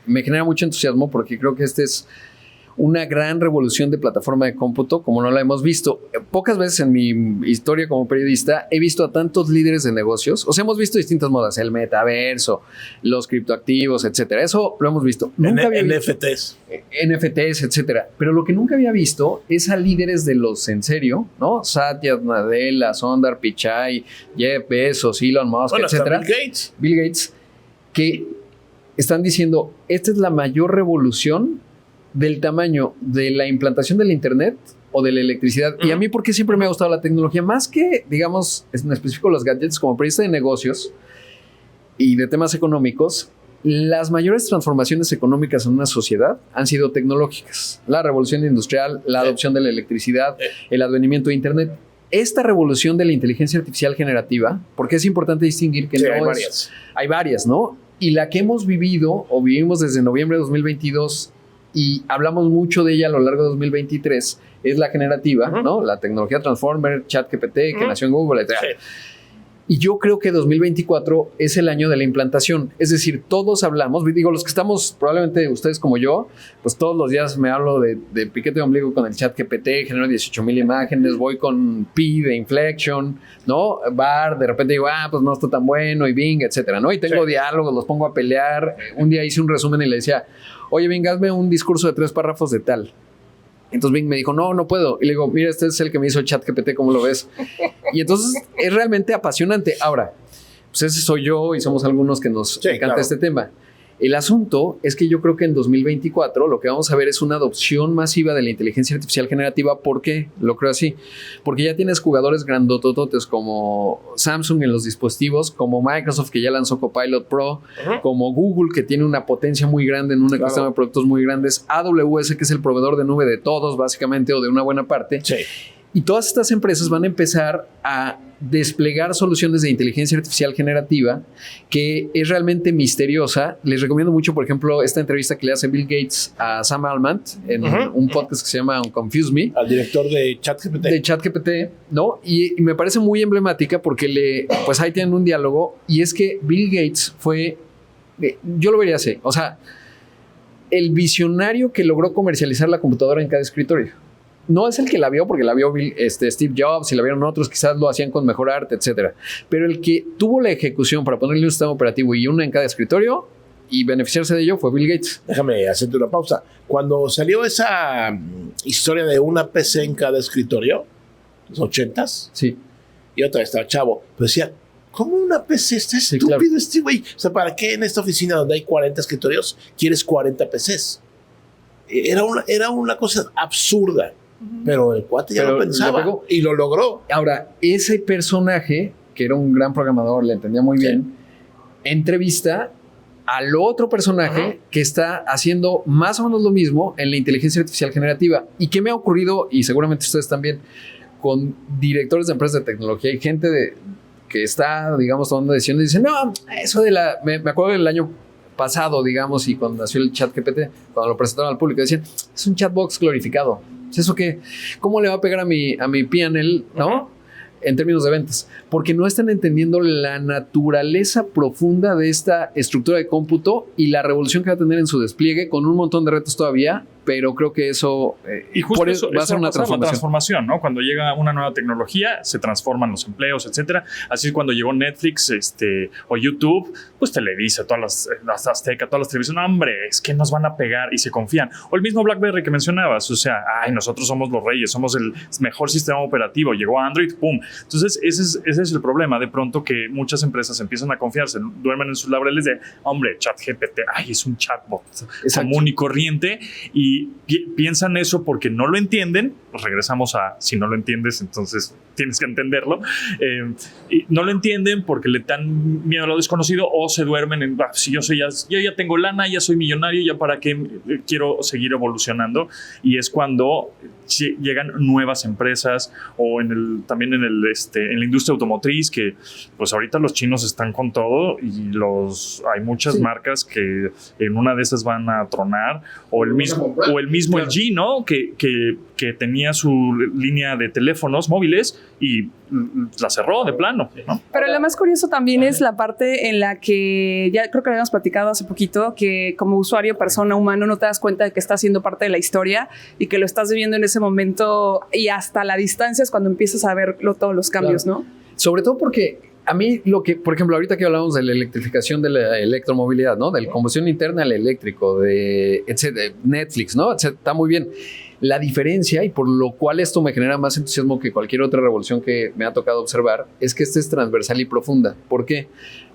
me genera mucho entusiasmo porque creo que este es una gran revolución de plataforma de cómputo como no la hemos visto. Pocas veces en mi historia como periodista he visto a tantos líderes de negocios. O sea, hemos visto distintas modas, el metaverso, los criptoactivos, etcétera. Eso lo hemos visto. Nunca había NFTs. NFTs, etcétera. Pero lo que nunca había visto es a líderes de los en serio, ¿no? Satya Nadella, Sundar Pichai, Jeff Bezos, Elon Musk, etcétera. Bill Gates, que están diciendo, esta es la mayor revolución del tamaño de la implantación del internet o de la electricidad. Y a mí, porque siempre me ha gustado la tecnología, más que, digamos, en específico los gadgets, como periodista de negocios y de temas económicos, las mayores transformaciones económicas en una sociedad han sido tecnológicas. La revolución industrial, la adopción de la electricidad, el advenimiento de internet. Esta revolución de la inteligencia artificial generativa, porque es importante distinguir que hay varias, ¿no? Y la que hemos vivido o vivimos desde noviembre de 2022 y hablamos mucho de ella a lo largo de 2023, es la generativa, ¿no? La tecnología Transformer, ChatGPT, que nació en Google, etc. Y yo creo que 2024 es el año de la implantación. Es decir, todos hablamos, digo, los que estamos, probablemente ustedes como yo, pues todos los días me hablo de piquete de ombligo con el ChatGPT, genero 18,000 imágenes, voy con Pi de Inflection, ¿no? Bar, de repente digo, pues no está tan bueno, y Bing, etcétera, ¿no? Y tengo diálogos, los pongo a pelear. Un día hice un resumen y le decía, oye, Bing, hazme un discurso de 3 párrafos de tal. Entonces Bing me dijo, no puedo. Y le digo, mira, este es el que me hizo ChatGPT, ¿cómo lo ves? Y entonces es realmente apasionante. Ahora, pues ese soy yo y somos algunos que nos encanta este tema. El asunto es que yo creo que en 2024 lo que vamos a ver es una adopción masiva de la inteligencia artificial generativa. ¿Por qué? Lo creo así. Porque ya tienes jugadores grandotototes como Samsung en los dispositivos, como Microsoft que ya lanzó Copilot Pro, como Google que tiene una potencia muy grande en un ecosistema de productos muy grandes, AWS que es el proveedor de nube de todos básicamente o de una buena parte. Y todas estas empresas van a empezar a desplegar soluciones de inteligencia artificial generativa que es realmente misteriosa. Les recomiendo mucho, por ejemplo, esta entrevista que le hace Bill Gates a Sam Altman en un podcast que se llama Confuse Me. Al director de ChatGPT. De ChatGPT, ¿no? Y me parece muy emblemática porque pues ahí tienen un diálogo, y es que Bill Gates fue, yo lo vería así, o sea, el visionario que logró comercializar la computadora en cada escritorio. No es el que la vio, porque la vio Steve Jobs y la vieron otros, quizás lo hacían con mejor arte, etcétera. Pero el que tuvo la ejecución para ponerle un sistema operativo y una en cada escritorio y beneficiarse de ello fue Bill Gates. Déjame hacerte una pausa. Cuando salió esa historia de una PC en cada escritorio, los 80s, sí, y otra vez estaba chavo, pues decía, ¿cómo una PC? Está Sí, estúpido claro. este güey. O sea, ¿para qué en esta oficina donde hay 40 escritorios quieres 40 PCs? Era una cosa absurda. Pero el cuate ya Pero lo le pensaba pegó. y lo logró. Ahora, ese personaje, que era un gran programador, le entendía muy bien, entrevista al otro personaje que está haciendo más o menos lo mismo en la inteligencia artificial generativa. ¿Y qué me ha ocurrido? Y seguramente ustedes también, con directores de empresas de tecnología y gente que está, digamos, tomando decisiones, dicen, no, eso de me acuerdo del año pasado, digamos, y cuando nació el ChatGPT, cuando lo presentaron al público, decían, es un chatbox glorificado. ¿Eso qué? ¿Cómo le va a pegar a mi P&L, no? En términos de ventas. Porque no están entendiendo la naturaleza profunda de esta estructura de cómputo y la revolución que va a tener en su despliegue, con un montón de retos todavía, pero creo que eso, Y justo por eso va a ser una pasar, la transformación. transformación, ¿no? Cuando llega una nueva tecnología, se transforman los empleos, etcétera. Así es cuando llegó Netflix, o YouTube, pues Televisa, todas las Azteca, todas las televisiones, hombre, es que nos van a pegar y se confían. O el mismo BlackBerry que mencionabas, o sea, nosotros somos los reyes, somos el mejor sistema operativo, llegó Android, pum. Entonces, ese es el problema, de pronto, que muchas empresas empiezan a confiarse, duermen en sus laureles de, hombre, ChatGPT, es un chatbot común y corriente, y piensan eso porque no lo entienden. Pues regresamos a, si no lo entiendes, entonces tienes que entenderlo. Y no lo entienden porque le dan miedo a lo desconocido, o se duermen en, si yo ya tengo lana, ya soy millonario, ya para qué quiero seguir evolucionando. Y es cuando llegan nuevas empresas, o también en la industria automotriz, que pues ahorita los chinos están con todo, y hay muchas marcas que en una de esas van a tronar, o el mismo LG, ¿no? Que tenía su línea de teléfonos móviles y la cerró de plano, ¿no? Pero lo más curioso también es la parte en la que ya creo que lo habíamos platicado hace poquito, que como usuario, persona, humano, no te das cuenta de que estás siendo parte de la historia y que lo estás viviendo en ese momento, y hasta la distancia es cuando empiezas a ver todos los cambios, claro, ¿no? Sobre todo porque a mí por ejemplo, ahorita que hablamos de la electrificación de la electromovilidad, ¿no? De la combustión interna al eléctrico, de Netflix, ¿no? Está muy bien. La diferencia, y por lo cual esto me genera más entusiasmo que cualquier otra revolución que me ha tocado observar, es que esta es transversal y profunda. ¿Por qué?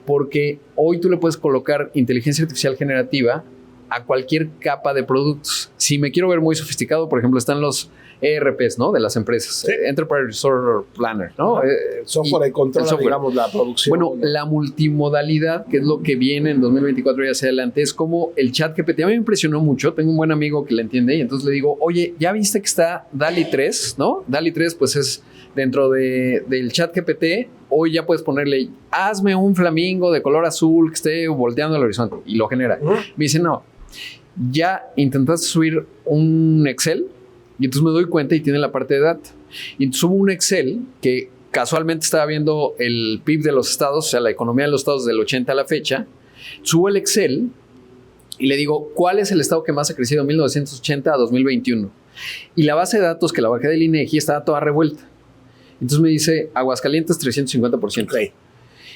Porque hoy tú le puedes colocar inteligencia artificial generativa a cualquier capa de productos. Si me quiero ver muy sofisticado, por ejemplo, están los ERPs, ¿no? De las empresas. Sí. Enterprise Resource Planner, ¿no? Software de control, digamos, la producción. Bueno, la multimodalidad, que es lo que viene en 2024 y hacia adelante, es como el ChatGPT. A mí me impresionó mucho. Tengo un buen amigo que le entiende, y entonces le digo, oye, ¿ya viste que está DALL-E 3, no? DALL-E 3, pues es dentro del ChatGPT. Hoy ya puedes ponerle, hazme un flamingo de color azul que esté volteando al horizonte, y lo genera. Me dice, no, ya intentaste subir un Excel. Y entonces me doy cuenta y tiene la parte de data. Y entonces hubo un Excel que casualmente estaba viendo el PIB de los estados, o sea, la economía de los estados del 80 a la fecha. Subo el Excel y le digo, ¿cuál es el estado que más ha crecido de 1980 a 2021? Y la base de datos que la bajé del INEGI estaba toda revuelta. Entonces me dice, Aguascalientes 350%. Okay.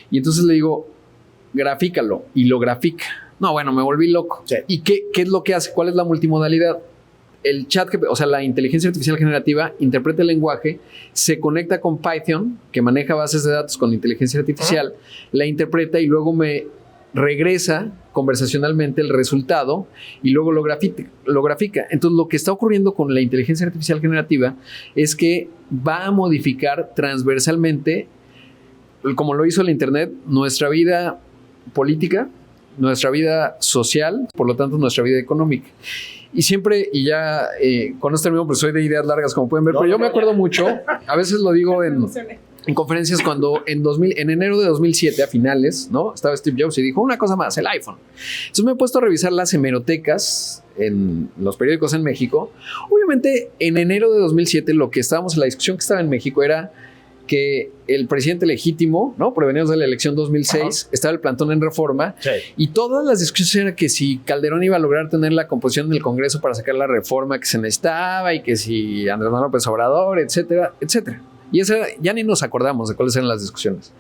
Y entonces le digo, grafícalo. Y lo grafica. No, bueno, me volví loco. Sí. ¿Y qué es lo que hace? ¿Cuál es la multimodalidad? El o sea, la inteligencia artificial generativa interpreta el lenguaje, se conecta con Python, que maneja bases de datos con inteligencia artificial, la interpreta y luego me regresa conversacionalmente el resultado y luego lo grafica. Entonces, lo que está ocurriendo con la inteligencia artificial generativa es que va a modificar transversalmente, como lo hizo el Internet, nuestra vida política, nuestra vida social, por lo tanto, nuestra vida económica. Y siempre, y ya con esto termino, pues soy de ideas largas, como pueden ver, pero yo me acuerdo mucho, a veces lo digo en conferencias cuando en enero de 2007, a finales, ¿no? Estaba Steve Jobs y dijo una cosa más, el iPhone. Entonces me he puesto a revisar las hemerotecas en los periódicos en México. Obviamente, en enero de 2007, la discusión que estaba en México era que el presidente legítimo, ¿no? Provenidos de la elección 2006, estaba el plantón en Reforma, y todas las discusiones eran que si Calderón iba a lograr tener la composición del Congreso para sacar la reforma que se necesitaba, y que si Andrés Manuel López Obrador, etcétera, etcétera. Y eso ya ni nos acordamos de cuáles eran las discusiones.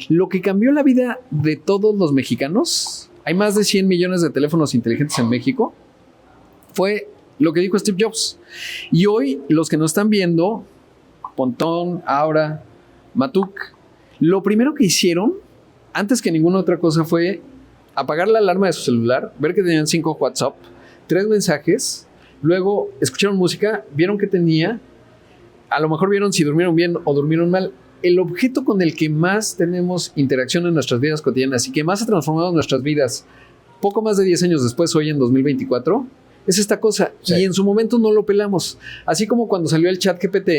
Lo que cambió la vida de todos los mexicanos, hay más de 100 millones de teléfonos inteligentes en México, fue lo que dijo Steve Jobs. Y hoy, los que nos están viendo, Pontón, Aura, Matuk, lo primero que hicieron, antes que ninguna otra cosa, fue apagar la alarma de su celular, ver que tenían 5 WhatsApp, 3 mensajes, luego escucharon música, vieron que tenía, a lo mejor vieron si durmieron bien o durmieron mal. El objeto con el que más tenemos interacción en nuestras vidas cotidianas y que más ha transformado nuestras vidas poco más de 10 años después, hoy en 2024, es esta cosa. Sí. Y en su momento no lo pelamos. Así como cuando salió el ChatGPT,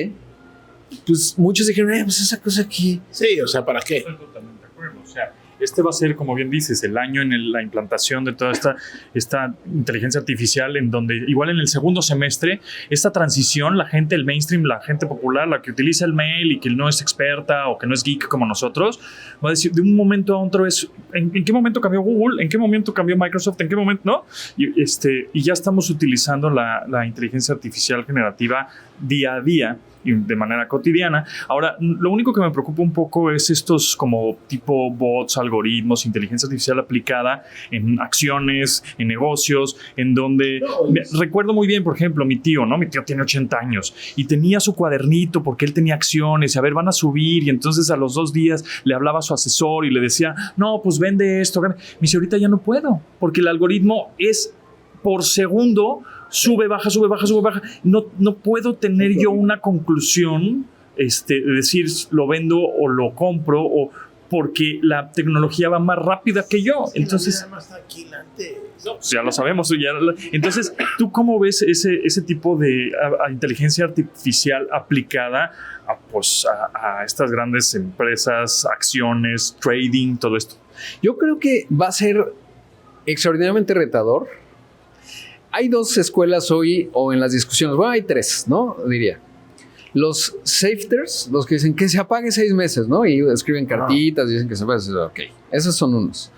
pues muchos dijeron, pues esa cosa aquí. Sí, o sea, ¿para qué? Estoy totalmente de acuerdo. O sea, este va a ser, como bien dices, el año en la implantación de toda esta inteligencia artificial, en donde igual en el segundo semestre, esta transición, la gente, el mainstream, la gente popular, la que utiliza el mail y que no es experta o que no es geek como nosotros, va a decir, de un momento a otro ¿en qué momento cambió Google? ¿En qué momento cambió Microsoft? ¿En qué momento no? Y ya estamos utilizando la inteligencia artificial generativa día a día y de manera cotidiana. Ahora, lo único que me preocupa un poco es estos como tipo bots, algoritmos, inteligencia artificial aplicada en acciones, en negocios, en donde... recuerdo muy bien, por ejemplo, mi tío tiene 80 años y tenía su cuadernito porque él tenía acciones y a ver, van a subir, y entonces a los 2 días le hablaba a su asesor y le decía, no, pues vende esto. Me dice, ahorita ya no puedo porque el algoritmo es por segundo, sube, baja, sube, baja, sube, baja. No puedo tener yo una conclusión de decir lo vendo o lo compro, o porque la tecnología va más rápida que yo. Sí, entonces, más tranquilante. No, ya lo sabemos. Entonces, ¿tú cómo ves ese tipo de inteligencia artificial aplicada a estas grandes empresas, acciones, trading, todo esto? Yo creo que va a ser extraordinariamente retador. Hay 2 escuelas hoy, o en las discusiones, bueno, hay 3, ¿no? Diría. Los safters, los que dicen que se apague 6 meses, ¿no? Y escriben cartitas, dicen que se apague. Ok, esos son unos.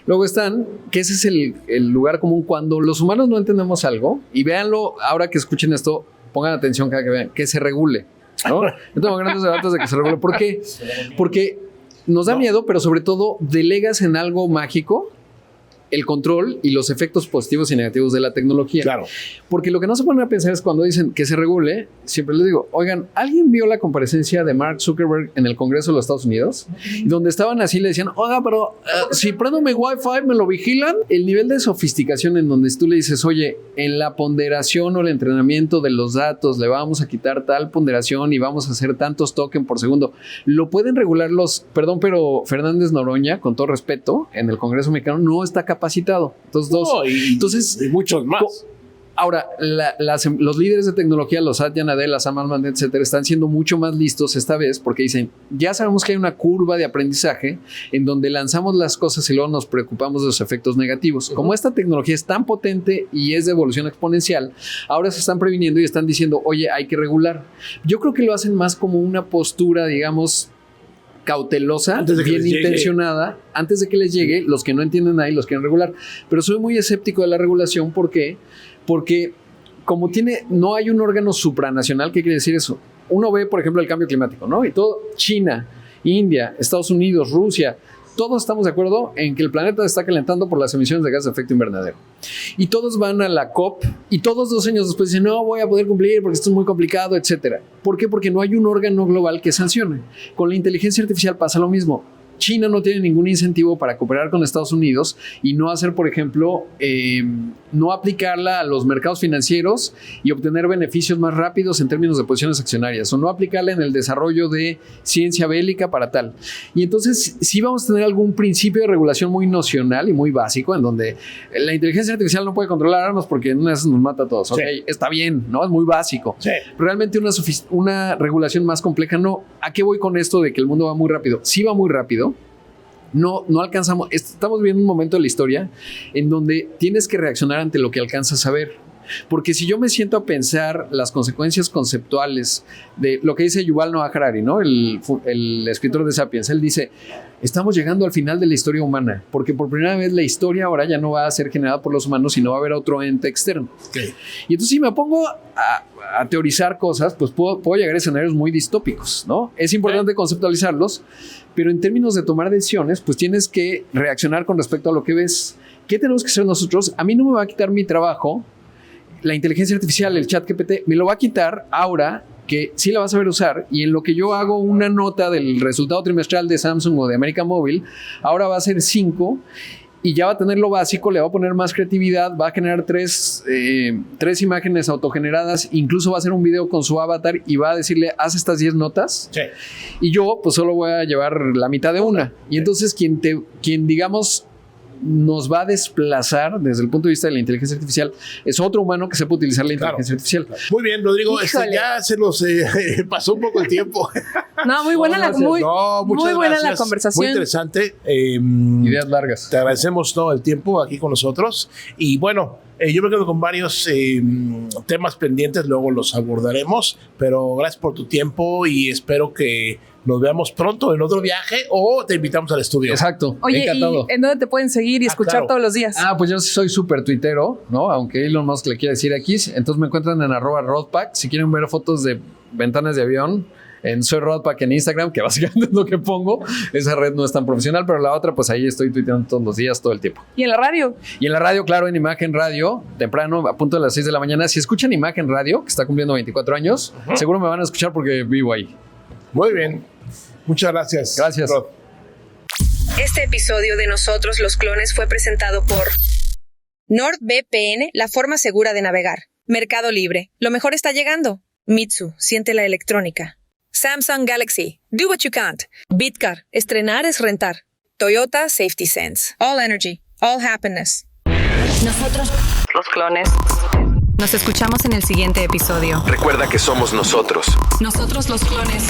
Luego están, que ese es el lugar común cuando los humanos no entendemos algo, y véanlo, ahora que escuchen esto, pongan atención cada que vean, que se regule, ¿no? Yo tengo grandes debates de que se regule. ¿Por qué? Porque nos da miedo, pero sobre todo delegas en algo mágico el control y los efectos positivos y negativos de la tecnología. Claro. Porque lo que no se ponen a pensar es cuando dicen que se regule, siempre les digo, oigan, ¿alguien vio la comparecencia de Mark Zuckerberg en el Congreso de los Estados Unidos? Donde estaban así, le decían, oiga, pero si prendo mi Wi-Fi, ¿me lo vigilan? El nivel de sofisticación en donde tú le dices, oye, en la ponderación o el entrenamiento de los datos le vamos a quitar tal ponderación y vamos a hacer tantos tokens por segundo. Lo pueden regular pero Fernández Noroña, con todo respeto, en el Congreso mexicano no está capacitado. Entonces, y muchos más. Ahora, los líderes de tecnología, los Satya Nadella, Sam Altman, etcétera, están siendo mucho más listos esta vez porque dicen, ya sabemos que hay una curva de aprendizaje en donde lanzamos las cosas y luego nos preocupamos de los efectos negativos. Como esta tecnología es tan potente y es de evolución exponencial, ahora se están previniendo y están diciendo, oye, hay que regular. Yo creo que lo hacen más como una postura, digamos, cautelosa, bien intencionada, antes de que les llegue, los que no entienden ahí los quieren regular. Pero soy muy escéptico de la regulación. ¿Por qué? Porque como no hay un órgano supranacional, ¿qué quiere decir eso? Uno ve, por ejemplo, el cambio climático, ¿no? Y todo, China, India, Estados Unidos, Rusia, todos estamos de acuerdo en que el planeta está calentando por las emisiones de gases de efecto invernadero. Y todos van a la COP y todos 2 años después dicen, no voy a poder cumplir porque esto es muy complicado, etcétera. ¿Por qué? Porque no hay un órgano global que sancione. Con la inteligencia artificial pasa lo mismo. China no tiene ningún incentivo para cooperar con Estados Unidos y no hacer, por ejemplo, no aplicarla a los mercados financieros y obtener beneficios más rápidos en términos de posiciones accionarias, o no aplicarla en el desarrollo de ciencia bélica para tal. Y entonces sí vamos a tener algún principio de regulación muy nocional y muy básico, en donde la inteligencia artificial no puede controlar armas porque en una de esas nos mata a todos. Ok, está bien, ¿no? Es muy básico. Sí. Realmente una regulación más compleja no. ¿A qué voy con esto de que el mundo va muy rápido? Sí va muy rápido. No alcanzamos. Estamos viviendo un momento de la historia en donde tienes que reaccionar ante lo que alcanzas a ver. Porque si yo me siento a pensar las consecuencias conceptuales de lo que dice Yuval Noah Harari, ¿no? El escritor de Sapiens, él dice, estamos llegando al final de la historia humana, porque por primera vez la historia ahora ya no va a ser generada por los humanos, sino va a haber otro ente externo. Okay. Y entonces si me pongo a teorizar cosas, pues puedo llegar a escenarios muy distópicos, ¿no? Es importante conceptualizarlos, pero en términos de tomar decisiones, pues tienes que reaccionar con respecto a lo que ves. ¿Qué tenemos que hacer nosotros? A mí no me va a quitar mi trabajo la inteligencia artificial, el ChatGPT, me lo va a quitar ahora que sí la vas a saber usar, y en lo que yo hago una nota del resultado trimestral de Samsung o de América Móvil, ahora va a ser 5 y ya va a tener lo básico, le va a poner más creatividad, va a generar tres imágenes autogeneradas, incluso va a hacer un video con su avatar y va a decirle, haz estas 10 notas. Sí. Y yo pues solo voy a llevar la mitad de una. Y entonces quien digamos nos va a desplazar desde el punto de vista de la inteligencia artificial es otro humano que sepa utilizar la inteligencia artificial. Muy bien, Rodrigo, ya se nos pasó un poco el tiempo. No, muy buena muy buena la conversación. Muy interesante. Ideas largas. Te agradecemos todo el tiempo aquí con nosotros. Y bueno, yo me quedo con varios temas pendientes, luego los abordaremos, pero gracias por tu tiempo y espero que nos veamos pronto en otro viaje o te invitamos al estudio. Exacto. Oye, encantado. ¿Y en dónde te pueden seguir y escuchar todos los días? Pues yo soy súper tuitero, ¿no? Aunque Elon Musk le quiere decir X. Entonces me encuentran en @Rodpack. Si quieren ver fotos de ventanas de avión, soy Rodpack en Instagram, que básicamente es lo que pongo. Esa red no es tan profesional, pero la otra, pues ahí estoy tuiteando todos los días, todo el tiempo. ¿Y en la radio? Y en la radio, claro, en Imagen Radio, temprano, a punto de las 6 de la mañana. Si escuchan Imagen Radio, que está cumpliendo 24 años, seguro me van a escuchar porque vivo ahí. Muy bien. Muchas gracias. Gracias. Rod. Este episodio de Nosotros los Clones fue presentado por NordVPN, la forma segura de navegar. Mercado Libre, lo mejor está llegando. Mitsu, siente la electrónica. Samsung Galaxy, do what you can't. Bitcar, estrenar es rentar. Toyota Safety Sense. All energy, all happiness. Nosotros Los clones. Nos escuchamos en el siguiente episodio. Recuerda que somos nosotros. Nosotros los Clones.